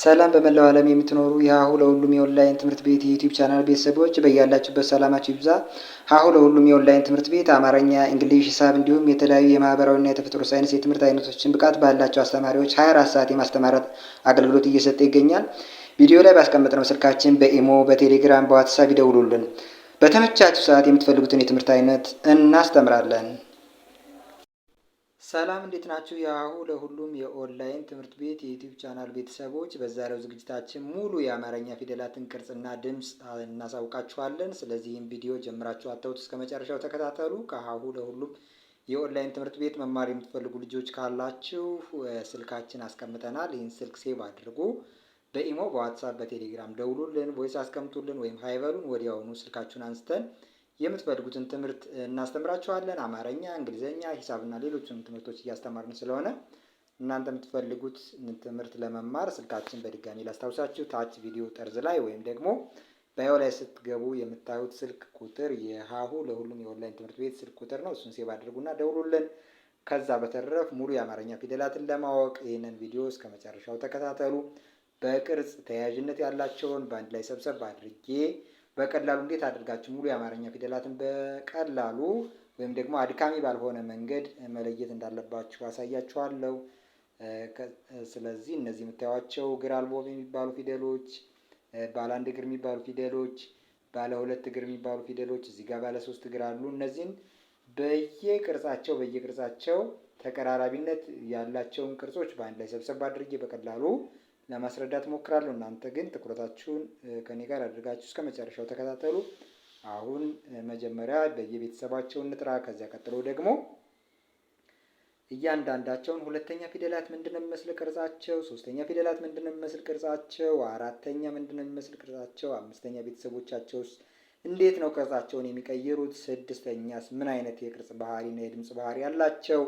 ሰላም በመላው ዓለም የምትኖሩ የሀሁ ለሁሉም የኦንላይን ትምህርት ቤት የዩቲዩብ ቻናል ቤተሰቦች በያላችሁበት ሰላማችሁ ይብዛ። ሀሁ ለሁሉም የኦንላይን ትምህርት ቤት አማርኛ፣ እንግሊዝ፣ ሂሳብ እንዲሁም የተለያዩ የማህበራዊና የተፈጥሮ ሳይንስ የትምህርት አይነቶችን ብቃት ባላቸው አስተማሪዎች 24 ሰዓት የማስተማራት አገልግሎት እየሰጠ ይገኛል። ቪዲዮ ላይ ባስቀመጥነው ስልካችን በኢሞ፣ በቴሌግራም፣ በዋትሳፕ ይደውሉልን። በተመቻችሁ ሰዓት የምትፈልጉትን የትምህርት አይነት እናስተምራለን። ሰላም እንዴት ናችሁ? የሀሁ ለሁሉም የኦንላይን ትምህርት ቤት የዩቲዩብ ቻናል ቤተሰቦች በዛሬው ዝግጅታችን ሙሉ የአማርኛ ፊደላትን ቅርጽና ድምፅ እናሳውቃችኋለን። ስለዚህም ቪዲዮ ጀምራችሁ አተውት እስከ መጨረሻው ተከታተሉ። ከሀሁ ለሁሉም የኦንላይን ትምህርት ቤት መማር የምትፈልጉ ልጆች ካላችሁ ስልካችን አስቀምጠናል። ይህን ስልክ ሴቭ አድርጉ። በኢሞ፣ በዋትሳፕ፣ በቴሌግራም ደውሉልን፣ ቮይስ አስቀምጡልን ወይም ሀይበሉን። ወዲያውኑ ስልካችሁን አንስተን የምትፈልጉትን ትምህርት እናስተምራችኋለን። አማርኛ፣ እንግሊዘኛ፣ ሂሳብና ሌሎችንም ትምህርቶች እያስተማርን ስለሆነ እናንተ የምትፈልጉት ትምህርት ለመማር ስልካችን በድጋሚ ላስታውሳችሁ፣ ታች ቪዲዮ ጠርዝ ላይ ወይም ደግሞ ባዮ ላይ ስትገቡ የምታዩት ስልክ ቁጥር የሀሁ ለሁሉም የኦንላይን ትምህርት ቤት ስልክ ቁጥር ነው። እሱን ሴቭ አድርጉና ደውሉልን። ከዛ በተረፍ ሙሉ የአማርኛ ፊደላትን ለማወቅ ይህንን ቪዲዮ እስከ መጨረሻው ተከታተሉ። በቅርጽ ተያያዥነት ያላቸውን በአንድ ላይ ሰብሰብ አድርጌ በቀላሉ እንዴት አድርጋችሁ ሙሉ የአማርኛ ፊደላትን በቀላሉ ወይም ደግሞ አድካሚ ባልሆነ መንገድ መለየት እንዳለባችሁ አሳያችኋለሁ። ስለዚህ እነዚህ የምታዩቸው እግር አልቦ የሚባሉ ፊደሎች፣ ባለ አንድ እግር የሚባሉ ፊደሎች፣ ባለ ሁለት እግር የሚባሉ ፊደሎች፣ እዚህ ጋር ባለ ሶስት እግር አሉ። እነዚህን በየቅርጻቸው ተቀራራቢነት ያላቸውን ቅርጾች በአንድ ላይ ሰብሰብ አድርጌ በቀላሉ ለማስረዳት ሞክራለሁ። እናንተ ግን ትኩረታችሁን ከኔ ጋር አድርጋችሁ እስከ መጨረሻው ተከታተሉ። አሁን መጀመሪያ በየቤተሰባቸው እንጥራ። ከዚያ ቀጥሎ ደግሞ እያንዳንዳቸውን ሁለተኛ ፊደላት ምንድነው የሚመስል ቅርጻቸው፣ ሶስተኛ ፊደላት ምንድነው የሚመስል ቅርጻቸው፣ አራተኛ ምንድነው የሚመስል ቅርጻቸው፣ አምስተኛ ቤተሰቦቻቸውስ እንዴት ነው ቅርጻቸውን የሚቀይሩት፣ ስድስተኛስ ምን አይነት የቅርጽ ባህሪና የድምጽ ባህሪ ያላቸው፣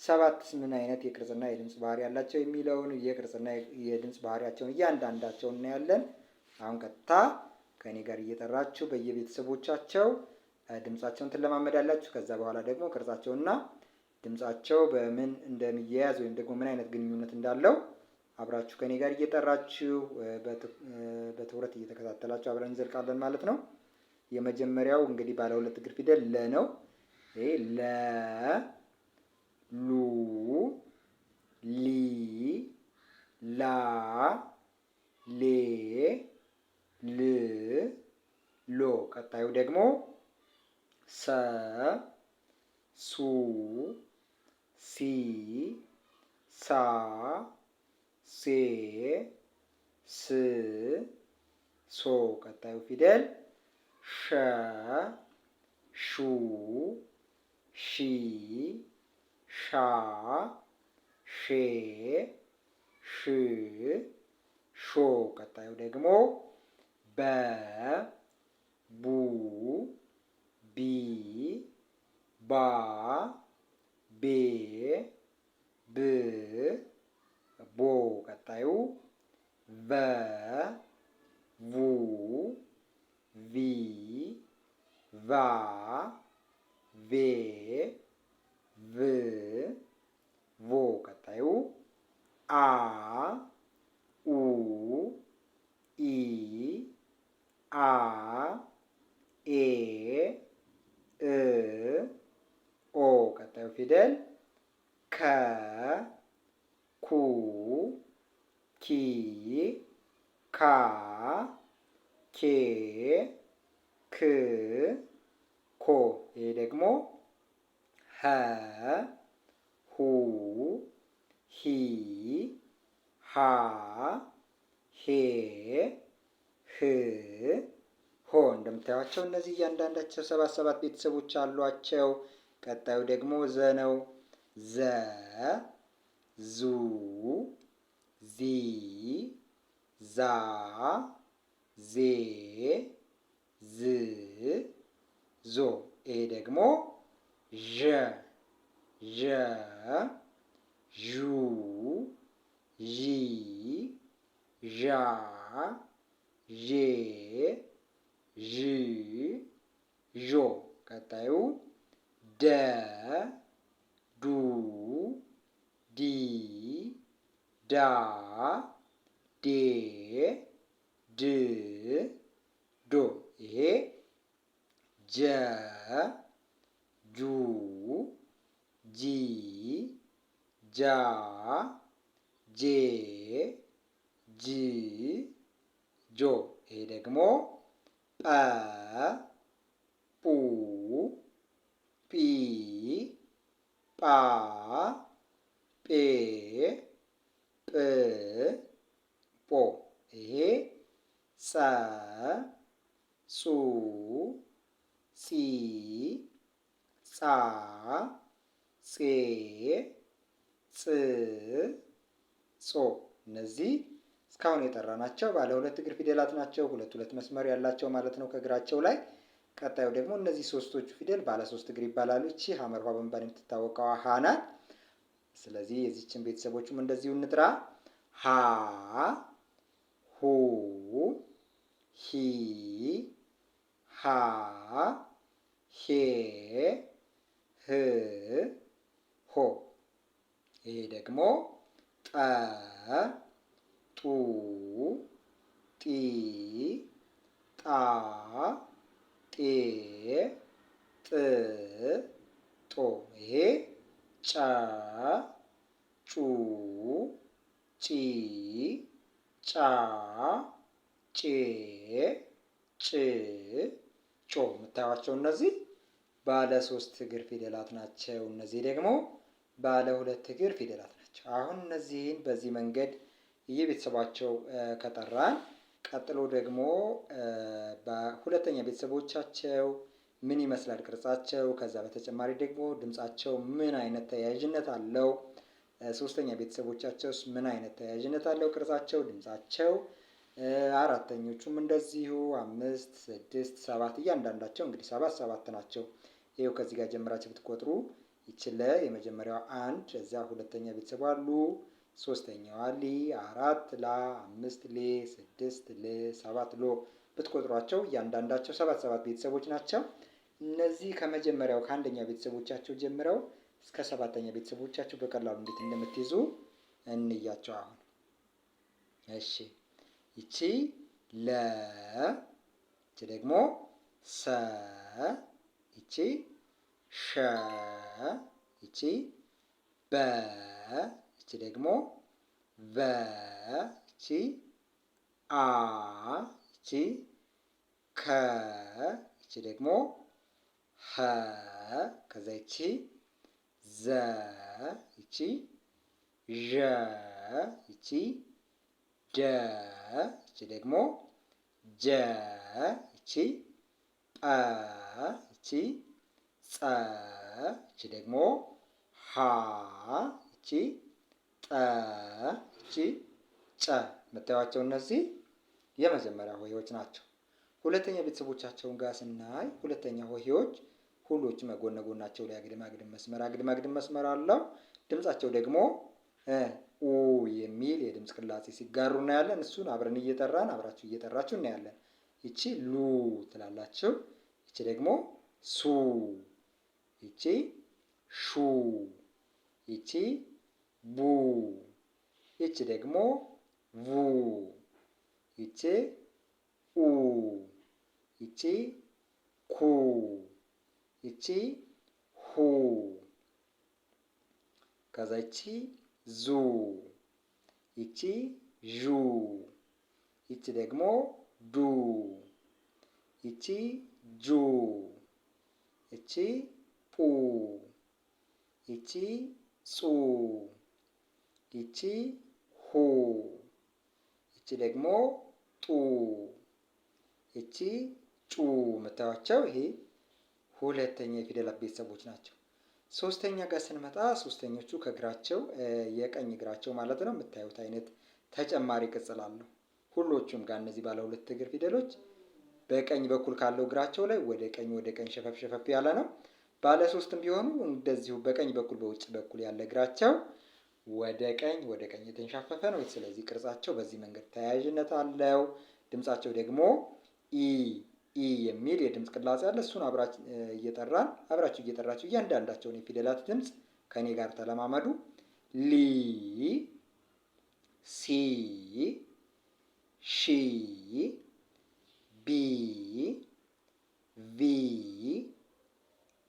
ሰባትስ ምን አይነት የቅርጽና የድምጽ ባህሪ ያላቸው የሚለውን የቅርጽና የድምጽ ባህሪያቸውን እያንዳንዳቸውን እናያለን። አሁን ቀጥታ ከኔ ጋር እየጠራችሁ በየቤተሰቦቻቸው ድምጻቸውን ትለማመዳላችሁ። ከዛ በኋላ ደግሞ ቅርጻቸውና ድምጻቸው በምን እንደሚያያዝ ወይም ደግሞ ምን አይነት ግንኙነት እንዳለው አብራችሁ ከኔ ጋር እየጠራችሁ በትኩረት እየተከታተላችሁ አብረን እንዘልቃለን ማለት ነው። የመጀመሪያው እንግዲህ ባለ ሁለት እግር ፊደል ለ ነው። ይሄ ለ፣ ሉ፣ ሊ፣ ላ፣ ሌ፣ ል፣ ሎ። ቀጣዩ ደግሞ ሰ፣ ሱ፣ ሲ፣ ሳ፣ ሴ፣ ስ፣ ሶ። ቀጣዩ ፊደል ሸ፣ ሹ፣ ሺ፣ ሻ፣ ሼ፣ ሽ፣ ሾ። ቀጣዩ ደግሞ በ፣ ቡ፣ ቢ፣ ባ፣ ቤ፣ ብ፣ ቦ። ቀጣዩ ቨ፣ ቡ፣ ቪ፣ ቫ፣ ቬ፣ ቭ፣ ቮ። ቀጣዩ አ፣ ኡ፣ ኢ፣ አ፣ ኤ፣ እ፣ ኦ። ቀጣዩ ፊደል ከ፣ ኩ፣ ኪ፣ ካ፣ ኬ፣ ክ፣ ኮ። ይሄ ደግሞ ሀ፣ ሁ፣ ሂ፣ ሃ፣ ሄ፣ ህ፣ ሆ። እንደምታዩቸው እነዚህ እያንዳንዳቸው 77 ቤተሰቦች አሏቸው። ቀጣዩ ደግሞ ዘ ነው። ዘ፣ ዙ፣ ዚ፣ ዛ፣ ዜ፣ ዝ፣ ዞ። ይሄ ደግሞ ዠ፣ ዠ፣ ዡ፣ ዢ፣ ዣ፣ ዤ፣ ዥ፣ ዦ። ቀጣዩ ደ፣ ዱ፣ ዲ፣ ዳ፣ ዴ፣ ድ ዶ። ይሄ ጀ ጁ ጂ ጃ ጄ ጅ ጆ። ይሄ ደግሞ ጰ ጱ ጲ ጳ ጴ ጵ ጶ። ይሄ ጸ ጹ ጺ ጻ ጼ ጽ ጾ። እነዚህ እስካሁን የጠራናቸው ባለ ሁለት እግር ፊደላት ናቸው። ሁለት ሁለት መስመር ያላቸው ማለት ነው ከእግራቸው ላይ። ቀጣዩ ደግሞ እነዚህ ሶስቶቹ ፊደል ባለ ሶስት እግር ይባላሉ። ይቺ ሐመርኋ በመባል የምትታወቀው ሀ ናት። ስለዚህ የዚችን ቤተሰቦቹም እንደዚሁ እንጥራ። ሀ ሁ ሂ ሃ ሄ ህ ሆ። ይሄ ደግሞ ጠ ጡ ጢ ጣ ጤ ጥ ጦ። ይሄ ጨ ጩ ጪ ጫ ጬ ጭ ጮ። የምታዩቸው እነዚህ ባለ ሶስት እግር ፊደላት ናቸው። እነዚህ ደግሞ ባለ ሁለት እግር ፊደላት ናቸው። አሁን እነዚህን በዚህ መንገድ የቤተሰባቸው ከጠራን፣ ቀጥሎ ደግሞ በሁለተኛ ቤተሰቦቻቸው ምን ይመስላል ቅርጻቸው፣ ከዛ በተጨማሪ ደግሞ ድምጻቸው ምን አይነት ተያያዥነት አለው፣ ሶስተኛ ቤተሰቦቻቸውስ ምን አይነት ተያያዥነት አለው ቅርጻቸው፣ ድምጻቸው፣ አራተኞቹም እንደዚሁ 5፣ 6፣ 7 እያንዳንዳቸው እንግዲህ 7 ናቸው። ይኸው ከዚህ ጋር ጀምራችሁ ብትቆጥሩ ይችለ የመጀመሪያው 1፣ እዚያ ሁለተኛ ቤተሰብ አሉ፣ ሶስተኛዋ ሊ፣ 4 ላ፣ 5 ሌ፣ 6 ል፣ 7 ሎ ብትቆጥሯቸው እያንዳንዳቸው 7 ቤተሰቦች ናቸው። እነዚህ ከመጀመሪያው ከአንደኛ ቤተሰቦቻቸው ጀምረው እስከ 7ኛ ቤተሰቦቻቸው በቀላሉ እንዴት እንደምትይዙ እንያቸው አሁን። እሺ ይቺ ለ፣ ይቺ ደግሞ ሰ፣ ይቺ ሸ፣ ይቺ በ፣ ይቺ ደግሞ በ፣ ይቺ አ፣ ይቺ ከ፣ ይቺ ደግሞ ሀ፣ ከዛ ይቺ ዘ፣ ይቺ ዠ፣ ይቺ ደ፣ ይቺ ደግሞ ጀ፣ ይቺ ጰ፣ ይቺ ጸ፣ ይቺ ደግሞ ሀ፣ ይቺ ጠ፣ ይቺ ጨ። የምታዩቸው እነዚህ የመጀመሪያ ሆሄዎች ናቸው። ሁለተኛ ቤተሰቦቻቸውን ጋር ስናይ ሁለተኛ ሆሄዎች ሁሎችም ጎን ለጎናቸው ላይ አግድም አግድም መስመር አለው። ድምጻቸው ደግሞ ኡ የሚል የድምጽ ቅላጼ ሲጋሩ እናያለን። እሱን አብረን እየጠራን አብራችሁ እየጠራችሁ እናያለን። ይቺ ሉ ትላላችሁ፣ ይቺ ደግሞ ሱ፣ ይቺ ሹ፣ ይቺ ቡ፣ ይቺ ደግሞ ቡ፣ ይቺ ኡ፣ ይቺ ኩ፣ ይቺ ሁ፣ ከዛ ይቺ ዙ፣ ይቺ ዡ፣ ይቺ ደግሞ ዱ፣ ይቺ ጁ፣ ይቺ ጡ፣ ይቺ ጹ፣ ይቺ ሁ፣ ይቺ ደግሞ ጡ፣ ይቺ ጩ። የምታዩቸው ይሄ ሁለተኛ የፊደላት ቤተሰቦች ናቸው። ሶስተኛ ጋር ስንመጣ ሶስተኞቹ ከእግራቸው የቀኝ እግራቸው ማለት ነው የምታዩት አይነት ተጨማሪ ቅጽል አለው። ሁሎቹም ጋር እነዚህ ባለ ሁለት እግር ፊደሎች በቀኝ በኩል ካለው እግራቸው ላይ ወደ ቀኝ ሸፈፍ ያለ ነው። ባለ ሶስትም ቢሆኑ እንደዚሁ በቀኝ በኩል በውጭ በኩል ያለ እግራቸው ወደ ቀኝ የተንሻፈፈ ነው። ስለዚህ ቅርጻቸው በዚህ መንገድ ተያያዥነት አለው። ድምጻቸው ደግሞ ኢ የሚል የድምጽ ቅላጼ አለ። እሱን አብራችሁ እየጠራችሁ እያንዳንዳቸውን የፊደላት ድምጽ ከኔ ጋር ተለማመዱ። ሊ፣ ሲ፣ ሺ ቢ ቪ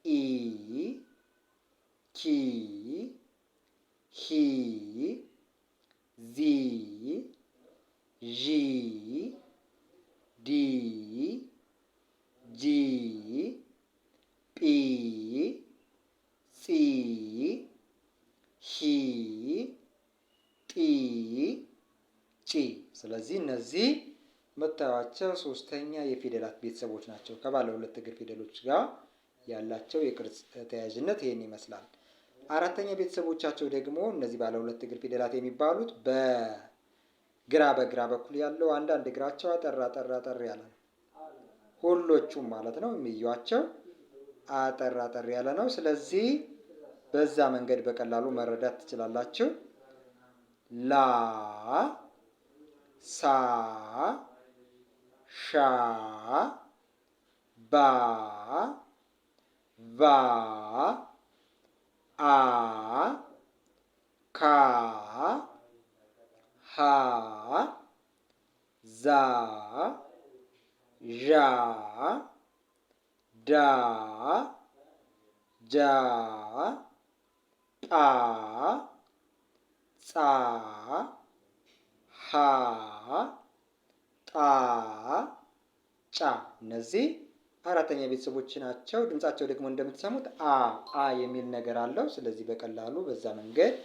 ኢ ኪ ሂ ዚ ዢ ዲ ጂ ጲ ጺ ሂ ጢ ጪ። ስለዚህ እነዚህ የምታዩዋቸው ሶስተኛ የፊደላት ቤተሰቦች ናቸው። ከባለ ሁለት እግር ፊደሎች ጋር ያላቸው የቅርጽ ተያያዥነት ይህን ይመስላል። አራተኛ ቤተሰቦቻቸው ደግሞ እነዚህ ባለ ሁለት እግር ፊደላት የሚባሉት በግራ በኩል ያለው አንዳንድ እግራቸው አጠር ያለ ነው። ሁሎቹም ማለት ነው የሚዩዋቸው አጠር ያለ ነው። ስለዚህ በዛ መንገድ በቀላሉ መረዳት ትችላላችሁ። ላ ሳ ሻ ባ ቫ አ ካ ሀ ዛ ዣ ዳ ጃ ጳ ጻ ሀ ጣ ጫ። እነዚህ አራተኛ ቤተሰቦች ናቸው። ድምጻቸው ደግሞ እንደምትሰሙት አ የሚል ነገር አለው። ስለዚህ በቀላሉ በዛ መንገድ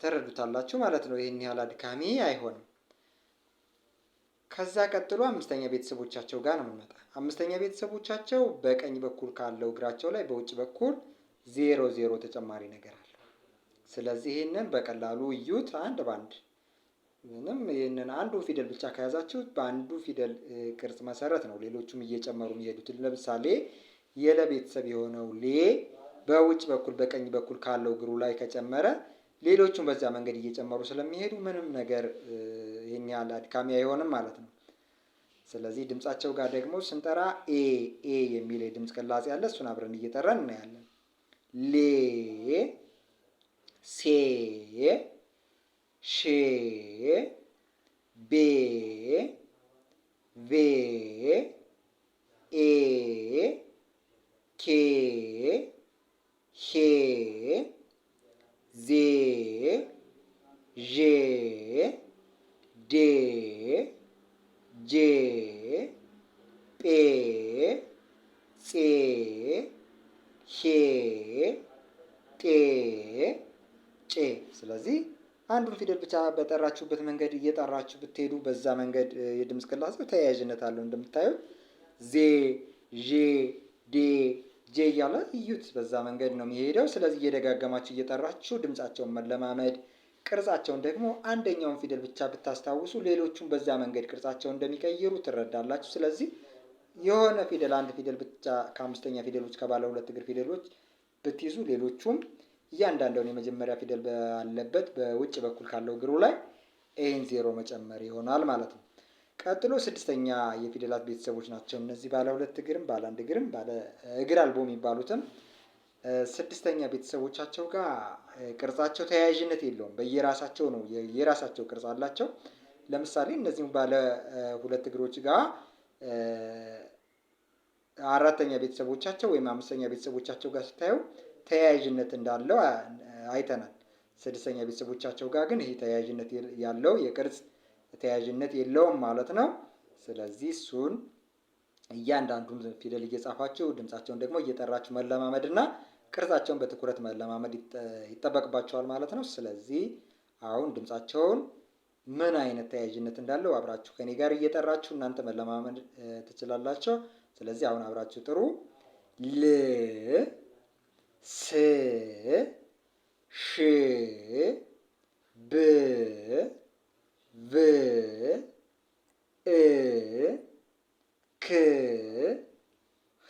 ተረዱታላችሁ ማለት ነው። ይህን ያህል አድካሚ አይሆንም። ከዛ ቀጥሎ አምስተኛ ቤተሰቦቻቸው ጋር ነው የምንመጣ። አምስተኛ ቤተሰቦቻቸው በቀኝ በኩል ካለው እግራቸው ላይ በውጭ በኩል 0 ተጨማሪ ነገር አለው። ስለዚህ ይህንን በቀላሉ እዩት አንድ ባንድ። ምንም ይህንን አንዱን ፊደል ብቻ ከያዛችሁ በአንዱ ፊደል ቅርጽ መሰረት ነው ሌሎቹም እየጨመሩ የሚሄዱት። ለምሳሌ የለ ቤተሰብ የሆነው ሌ በውጭ በኩል በቀኝ በኩል ካለው እግሩ ላይ ከጨመረ ሌሎቹም በዛ መንገድ እየጨመሩ ስለሚሄዱ ምንም ነገር ይህን ያህል አድካሚ አይሆንም ማለት ነው። ስለዚህ ድምጻቸው ጋር ደግሞ ስንጠራ ኤ የሚል የድምፅ ቅላጼ አለ። እሱን አብረን እየጠራን እናያለን። ሌ ሴ ሼ ቤ ቬ ኤ ኬ ሄ ዜ ዤ ዴ ጄ ጴ ጼ ሄ ጤ ጬ። ስለዚህ አንዱን ፊደል ብቻ በጠራችሁበት መንገድ እየጠራችሁ ብትሄዱ በዛ መንገድ የድምፅ ቅላጼው ተያያዥነት አለው። እንደምታዩት ዜ ዤ ዴ ጄ እያለ እዩት። በዛ መንገድ ነው የሚሄደው። ስለዚህ እየደጋገማችሁ እየጠራችሁ ድምፃቸውን መለማመድ፣ ቅርጻቸውን ደግሞ አንደኛውን ፊደል ብቻ ብታስታውሱ ሌሎቹም በዛ መንገድ ቅርጻቸውን እንደሚቀይሩ ትረዳላችሁ። ስለዚህ የሆነ ፊደል አንድ ፊደል ብቻ ከአምስተኛ ፊደሎች ከባለ ሁለት እግር ፊደሎች ብትይዙ ሌሎቹም እያንዳንዱን የመጀመሪያ ፊደል ባለበት በውጭ በኩል ካለው እግሩ ላይ ይህን 0 መጨመር ይሆናል ማለት ነው። ቀጥሎ ስድስተኛ የፊደላት ቤተሰቦች ናቸው። እነዚህ ባለ ሁለት እግርም ባለ አንድ እግርም ባለ እግር አልቦ የሚባሉትም ስድስተኛ ቤተሰቦቻቸው ጋር ቅርጻቸው ተያያዥነት የለውም። በየራሳቸው ነው፣ የራሳቸው ቅርጽ አላቸው። ለምሳሌ እነዚህም ባለ ሁለት እግሮች ጋር አራተኛ ቤተሰቦቻቸው ወይም አምስተኛ ቤተሰቦቻቸው ጋር ስታዩ ተያያዥነት እንዳለው አይተናል። ስድስተኛ ቤተሰቦቻቸው ጋር ግን ይሄ ተያያዥነት ያለው የቅርጽ ተያያዥነት የለውም ማለት ነው። ስለዚህ እሱን እያንዳንዱን ፊደል እየጻፋችሁ ድምፃቸውን ደግሞ እየጠራችሁ መለማመድ እና ቅርጻቸውን በትኩረት መለማመድ ይጠበቅባቸዋል ማለት ነው። ስለዚህ አሁን ድምፃቸውን ምን አይነት ተያያዥነት እንዳለው አብራችሁ ከኔ ጋር እየጠራችሁ እናንተ መለማመድ ትችላላችሁ። ስለዚህ አሁን አብራችሁ ጥሩ። ል ስ ሽ ብ ቭ እ ክ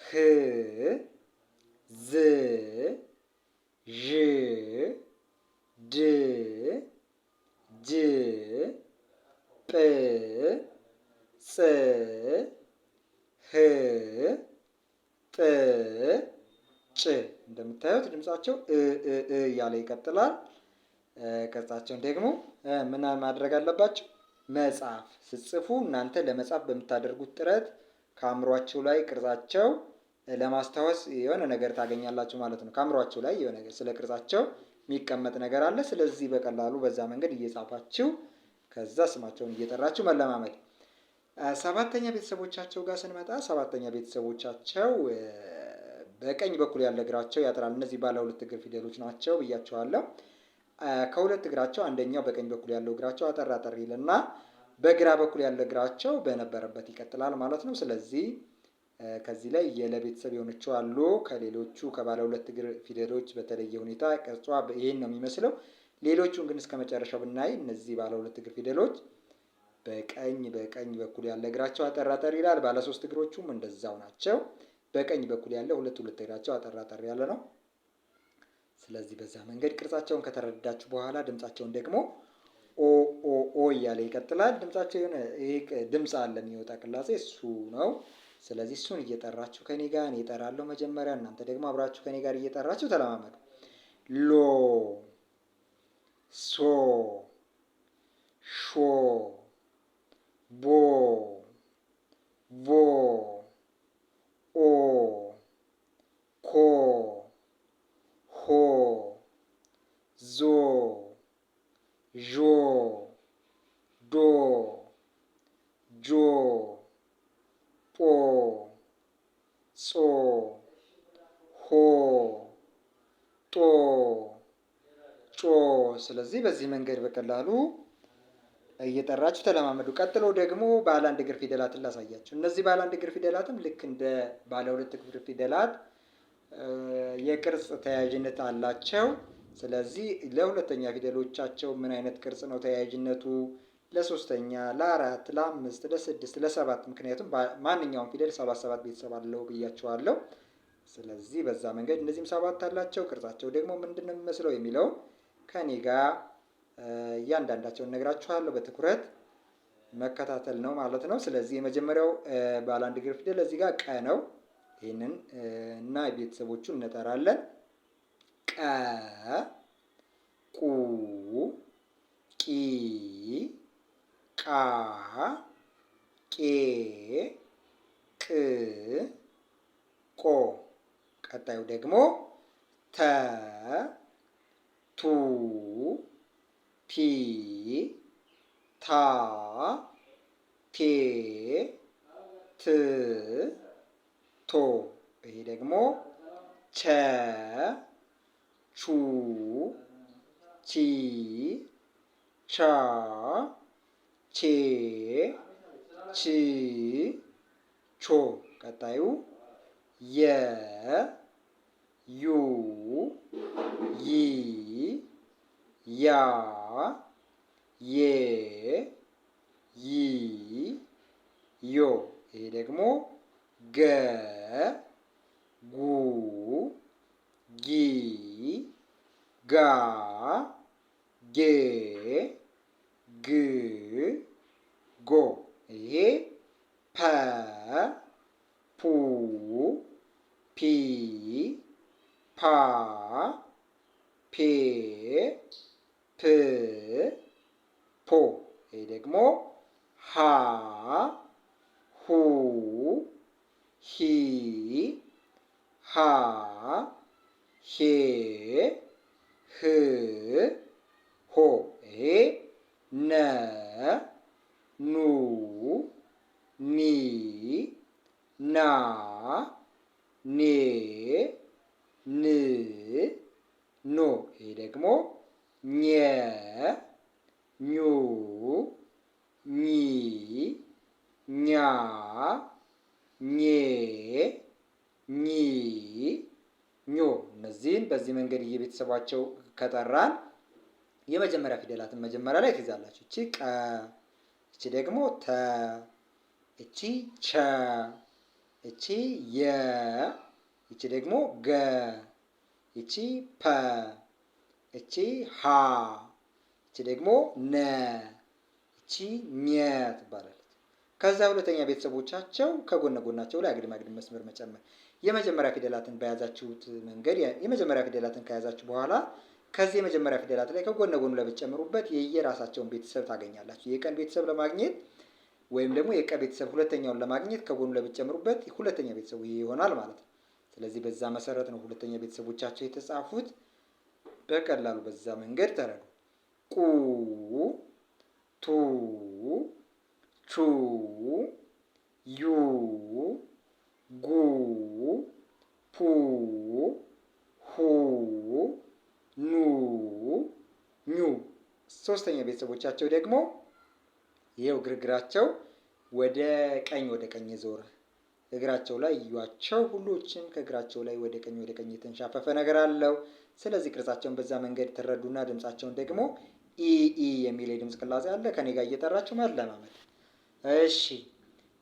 ህ ዝ ዥ ድ ጅ ጵ ጽ ህ ጥ ጭ። እንደምታዩት ድምጻቸው እያለ ይቀጥላል። ቅርጻቸውን ደግሞ ምን ማድረግ አለባቸው? መጻፍ ስትጽፉ እናንተ ለመጻፍ በምታደርጉት ጥረት ከአእምሯችሁ ላይ ቅርጻቸው ለማስታወስ የሆነ ነገር ታገኛላችሁ ማለት ነው። ከአእምሯችሁ ላይ የሆነ ነገር ስለ ቅርጻቸው የሚቀመጥ ነገር አለ። ስለዚህ በቀላሉ በዛ መንገድ እየጻፋችሁ ከዛ ስማቸውን እየጠራችሁ መለማመድ። ሰባተኛ ቤተሰቦቻቸው ጋር ስንመጣ ሰባተኛ ቤተሰቦቻቸው በቀኝ በኩል ያለ እግራቸው ያጥራል። እነዚህ ባለ ሁለት እግር ፊደሎች ናቸው ብያቸዋለሁ። ከሁለት እግራቸው አንደኛው በቀኝ በኩል ያለው እግራቸው አጠር አጠር ይልና በግራ በኩል ያለ እግራቸው በነበረበት ይቀጥላል ማለት ነው። ስለዚህ ከዚህ ላይ የለቤተሰብ የሆነችው አሉ ከሌሎቹ ከባለ ሁለት እግር ፊደሎች በተለየ ሁኔታ ቅርጿ ይሄን ነው የሚመስለው። ሌሎቹን ግን እስከ መጨረሻው ብናይ እነዚህ ባለ ሁለት እግር ፊደሎች በቀኝ በኩል ያለ እግራቸው አጠር አጠር ይላል። ባለ ሶስት እግሮቹም እንደዛው ናቸው። በቀኝ በኩል ያለ ሁለት እግራቸው አጠር አጠር ያለ ነው። ስለዚህ በዛ መንገድ ቅርጻቸውን ከተረዳችሁ በኋላ ድምጻቸውን ደግሞ ኦ ኦ ኦ እያለ ይቀጥላል። ድምጻቸው የሆነ ይሄ ድምጽ አለ የሚወጣ ቅላጼ እሱ ነው። ስለዚህ እሱን እየጠራችሁ ከኔ ጋር እኔ እጠራለሁ መጀመሪያ፣ እናንተ ደግሞ አብራችሁ ከኔ ጋር እየጠራችሁ ተለማመዱ። ሎ ሶ ሾ ቦ ቮ ኦ ኮ ሆ ዞ ዦ ዶ ጆ ጶ ጾ ሆ ጦ ጮ። ስለዚህ በዚህ መንገድ በቀላሉ እየጠራችሁ ተለማመዱ። ቀጥሎ ደግሞ ባለ አንድ እግር ፊደላትን ላሳያችሁ። እነዚህ ባለ አንድ እግር ፊደላትም ልክ እንደ ባለ ሁለት እግር ፊደላት የቅርጽ ተያያዥነት አላቸው። ስለዚህ ለሁለተኛ ፊደሎቻቸው ምን አይነት ቅርጽ ነው ተያያዥነቱ? ለሶስተኛ፣ ለአራት፣ ለአምስት፣ ለስድስት፣ ለሰባት ምክንያቱም ማንኛውም ፊደል ሰባት ቤተሰብ አለው ብያቸዋለሁ። ስለዚህ በዛ መንገድ እነዚህም ሰባት አላቸው። ቅርጻቸው ደግሞ ምንድን ነው የሚመስለው የሚለው ከኔ ጋር እያንዳንዳቸውን እነግራችኋለሁ። በትኩረት መከታተል ነው ማለት ነው። ስለዚህ የመጀመሪያው ባለ አንድ እግር ፊደል እዚህ ጋር ቀ ነው። ይህንን እና ቤተሰቦቹን እንጠራለን። ቀ ቁ ቂ ቃ ቄ ቅ ቆ። ቀጣዩ ደግሞ ተ ቱ ቲ ታ ቴ ት ቶ። ይሄ ደግሞ ቸ ቹ ቺ ቻ ቼ ቺ ቾ። ቀጣዩ የ ዩ ይ ያ ዬ ይ ዮ። ይሄ ደግሞ ገ ጉ ጊ ጋ ጌ ግ ጎ። ይሄ ፐ ፑ ፒ ፓ ፔ ፕ ፖ። ይሄ ደግሞ ሀ ሁ ሂ ሃ ሄ ህ ሆ። ይሄ ነ ኑ ኒ ና ኔ ን ኖ። ይሄ ደግሞ ኘ ኙ ኚ ኛ ኜ ኚ ኞ። እነዚህን በዚህ መንገድ የቤተሰባቸው ከጠራን የመጀመሪያ ፊደላትን መጀመሪያ ላይ ትይዛላችሁ። እቺ ቀ፣ እቺ ደግሞ ተ፣ እቺ ቸ፣ እቺ የ፣ እቺ ደግሞ ገ፣ እቺ ፐ፣ እቺ ሀ፣ እቺ ደግሞ ነ፣ እቺ ኘ ትባላለች። ከዛ ሁለተኛ ቤተሰቦቻቸው ከጎነ ጎናቸው ላይ አግድም አግድም መስመር መጨመር። የመጀመሪያ ፊደላትን በያዛችሁት መንገድ የመጀመሪያ ፊደላትን ከያዛችሁ በኋላ ከዚህ የመጀመሪያ ፊደላት ላይ ከጎነ ጎኑ ላይ ብትጨምሩበት የየራሳቸውን ቤተሰብ ታገኛላችሁ። የቀን ቤተሰብ ለማግኘት ወይም ደግሞ የቀ ቤተሰብ ሁለተኛውን ለማግኘት ከጎኑ ላይ ብትጨምሩበት ሁለተኛ ቤተሰቡ ይሄ ይሆናል ማለት ነው። ስለዚህ በዛ መሰረት ነው ሁለተኛ ቤተሰቦቻቸው የተጻፉት። በቀላሉ በዛ መንገድ ተረዱ። ቁ፣ ቱ፣ ቹ፣ ዩ፣ ጉ፣ ፑ፣ ሁ፣ ኑ፣ ኙ። ሶስተኛ ቤተሰቦቻቸው ደግሞ ይኸው ግርግራቸው ወደ ቀኝ ዞረ። እግራቸው ላይ እዩዋቸው። ሁሎችም ከእግራቸው ላይ ወደ ቀኝ የተንሻፈፈ ነገር አለው። ስለዚህ ቅርጻቸውን በዛ መንገድ ትረዱና ድምጻቸውን ደግሞ ኢ የሚል የድምጽ ቅላጼ አለ። ከኔ ጋር እየጠራችሁ ማለማመድ። እሺ፣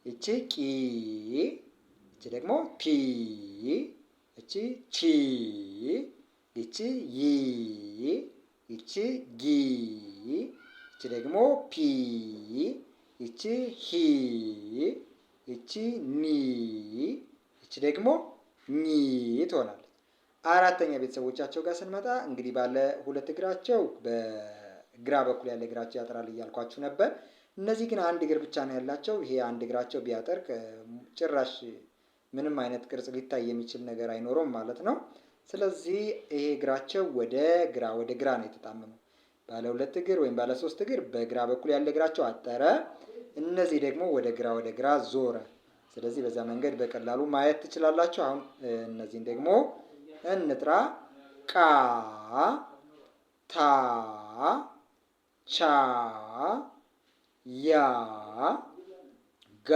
እቺ ቂ፣ እቺ ደግሞ ፒ፣ እቺ ቺ፣ እቺ ይ፣ እቺ ጊ፣ እቺ ደግሞ ፒ፣ እቺ ሂ፣ እቺ ኒ፣ እቺ ደግሞ ኒ ትሆናለች። አራተኛ ቤተሰቦቻቸው ጋር ስንመጣ እንግዲህ ባለ ሁለት እግራቸው በግራ በኩል ያለ እግራቸው ያጥራል እያልኳችሁ ነበር። እነዚህ ግን አንድ እግር ብቻ ነው ያላቸው። ይሄ አንድ እግራቸው ቢያጠር ጭራሽ ምንም አይነት ቅርጽ ሊታይ የሚችል ነገር አይኖረውም ማለት ነው። ስለዚህ ይሄ እግራቸው ወደ ግራ ነው የተጣመመው። ባለ ሁለት እግር ወይም ባለ ሶስት እግር በግራ በኩል ያለ እግራቸው አጠረ። እነዚህ ደግሞ ወደ ግራ ዞረ። ስለዚህ በዛ መንገድ በቀላሉ ማየት ትችላላችሁ። አሁን እነዚህን ደግሞ እንጥራ። ቃ፣ ታ፣ ቻ፣ ያ፣ ጋ፣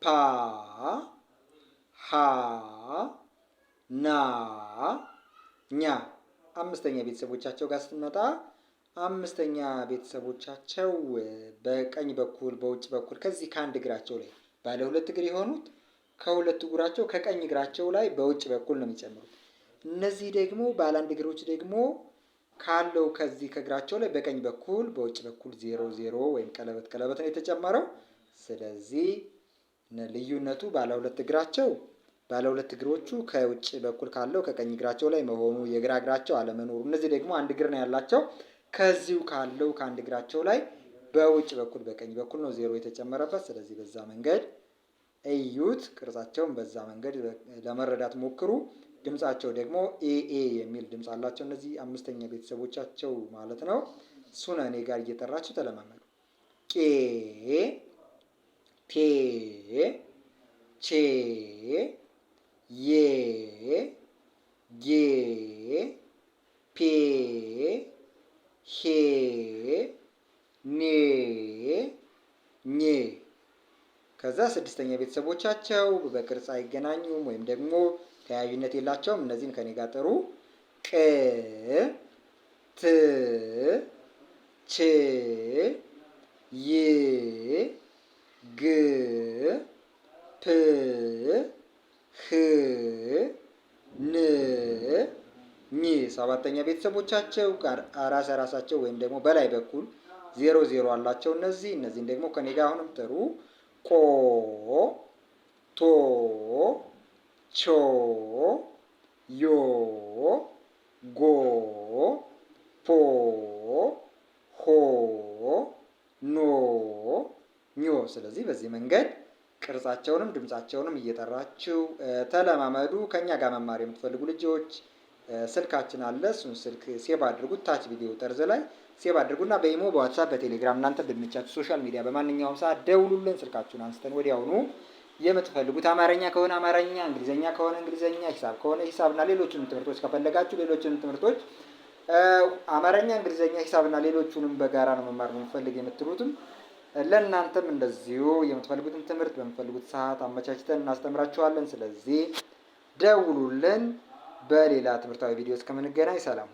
ፓ፣ ሀ፣ ና፣ ኛ። አምስተኛ ቤተሰቦቻቸው ጋር ስትመጣ አምስተኛ ቤተሰቦቻቸው በቀኝ በኩል በውጭ በኩል ከዚህ ከአንድ እግራቸው ላይ ባለ ሁለት እግር የሆኑት ከሁለት እግራቸው ከቀኝ እግራቸው ላይ በውጭ በኩል ነው የሚጨምሩት። እነዚህ ደግሞ ባለ አንድ እግሮች ደግሞ ካለው ከዚህ ከእግራቸው ላይ በቀኝ በኩል በውጭ በኩል 0 ወይም ቀለበት ነው የተጨመረው። ስለዚህ ልዩነቱ ባለ ሁለት እግሮቹ ከውጭ በኩል ካለው ከቀኝ እግራቸው ላይ መሆኑ፣ የግራ እግራቸው አለመኖሩ። እነዚህ ደግሞ አንድ እግር ነው ያላቸው። ከዚሁ ካለው ከአንድ እግራቸው ላይ በውጭ በኩል በቀኝ በኩል ነው 0 የተጨመረበት። ስለዚህ በዛ መንገድ እዩት። ቅርጻቸውን በዛ መንገድ ለመረዳት ሞክሩ። ድምጻቸው ደግሞ ኤ የሚል ድምጽ አላቸው። እነዚህ አምስተኛ ቤተሰቦቻቸው ማለት ነው። እሱን እኔ ጋር እየጠራችሁ ተለማመዱ። ቄ፣ ቴ፣ ቼ፣ ዬ፣ ጌ፣ ፔ፣ ሄ፣ ኔ፣ ኜ። ከዛ ስድስተኛ ቤተሰቦቻቸው በቅርጽ አይገናኙም ወይም ደግሞ ተያያዥነት የላቸውም። እነዚህን ከኔ ጋር ጥሩ። ቅ፣ ት፣ ች፣ ይ፣ ግ፣ ፕ፣ ህ፣ ን፣ ኝ። ሰባተኛ ቤተሰቦቻቸው ራሳቸው ወይም ደግሞ በላይ በኩል 0 አላቸው። እነዚህን ደግሞ ከኔ ጋር አሁንም ጥሩ። ቆ፣ ቶ፣ ቾ፣ ዮ፣ ጎ፣ ፖ፣ ሆ፣ ኖ፣ ኞ። ስለዚህ በዚህ መንገድ ቅርጻቸውንም ድምጻቸውንም እየጠራችሁ ተለማመዱ። ከኛ ጋር መማር የምትፈልጉ ልጆች ስልካችን አለ። እሱን ስልክ ሴቭ አድርጉት። ታች ቪዲዮ ጠርዝ ላይ ሴቭ አድርጉና በኢሞ፣ በዋትሳፕ፣ በቴሌግራም እናንተ በሚመቻችሁ ሶሻል ሚዲያ በማንኛውም ሰዓት ደውሉልን። ስልካችሁን አንስተን ወዲያውኑ የምትፈልጉት አማርኛ ከሆነ አማርኛ፣ እንግሊዘኛ ከሆነ እንግሊዘኛ፣ ሂሳብ ከሆነ ሂሳብና ሌሎችንም ትምህርቶች ከፈለጋችሁ ሌሎችንም ትምህርቶች አማርኛ፣ እንግሊዘኛ፣ ሂሳብና ሌሎቹንም በጋራ ነው መማር የምንፈልግ የምትሉትም ለእናንተም እንደዚሁ የምትፈልጉትን ትምህርት በምትፈልጉት ሰዓት አመቻችተን እናስተምራችኋለን። ስለዚህ ደውሉልን። በሌላ ትምህርታዊ ቪዲዮ እስከምንገናኝ ሰላም።